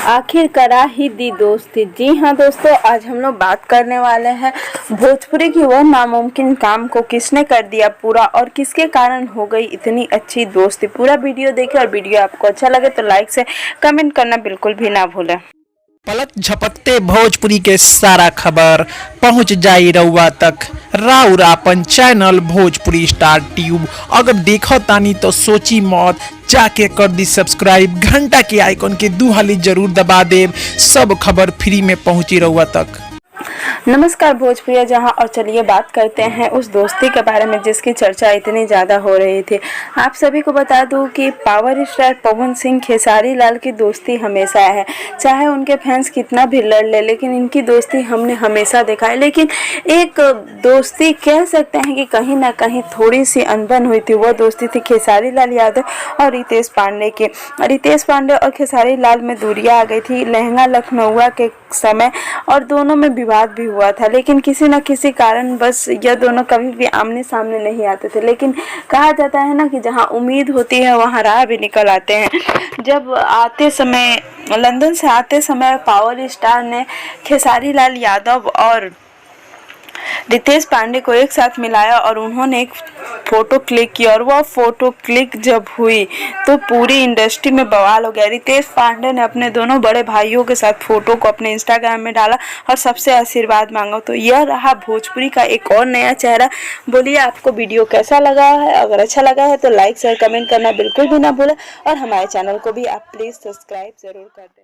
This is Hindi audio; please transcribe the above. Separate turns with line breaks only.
आखिर करा ही दी दोस्ती। जी हाँ दोस्तों, आज हम लोग बात करने वाले हैं भोजपुरी की वह नामुमकिन काम को किसने कर दिया पूरा और किसके कारण हो गई इतनी अच्छी दोस्ती। पूरा वीडियो देखें और वीडियो आपको अच्छा लगे तो लाइक से कमेंट करना बिल्कुल भी ना भूलें।
पलक झपकते भोजपुरी के सारा खबर पहुंच जाई रउआ तक। राउर आपन चैनल भोजपुरी स्टार ट्यूब अगर देखो तानी तो सोची मौत, जाके कर दी सब्सक्राइब, घंटा के आइकन के दू हाली जरूर दबा देव। सब खबर फ्री में पहुंची रउआ तक।
नमस्कार भोजपुरिया जहां, और चलिए बात करते हैं उस दोस्ती के बारे में जिसकी चर्चा इतनी ज़्यादा हो रही थी। आप सभी को बता दूं कि पावर स्टार पवन सिंह खेसारी लाल की दोस्ती हमेशा है, चाहे उनके फैंस कितना भी लड़ ले, लेकिन इनकी दोस्ती हमने हमेशा देखा है। लेकिन एक दोस्ती कह सकते हैं कि कहीं ना कहीं थोड़ी सी अनबन हुई थी। वह दोस्ती थी खेसारी लाल यादव और रितेश पांडे की। रितेश पांडे और खेसारी लाल में दूरियां आ गई थी लहंगा लखनऊआ के समय, और दोनों में विवाद भी हुआ था। लेकिन किसी न किसी कारण बस यह दोनों कभी भी आमने सामने नहीं आते थे। लेकिन कहा जाता है ना कि जहां उम्मीद होती है वहां राह भी निकल आते हैं। जब आते समय लंदन से आते समय पावर स्टार ने खेसारी लाल यादव और रितेश पांडे को एक साथ मिलाया और उन्होंने एक फोटो क्लिक की, और वह फोटो क्लिक जब हुई तो पूरी इंडस्ट्री में बवाल हो गया। रितेश पांडे ने अपने दोनों बड़े भाइयों के साथ फोटो को अपने इंस्टाग्राम में डाला और सबसे आशीर्वाद मांगा। तो यह रहा भोजपुरी का एक और नया चेहरा। बोलिए आपको वीडियो कैसा लगा है? अगर अच्छा लगा है तो लाइक शेयर कमेंट करना बिल्कुल भी ना भूलें, और हमारे चैनल को भी आप प्लीज़ सब्सक्राइब ज़रूर कर दें।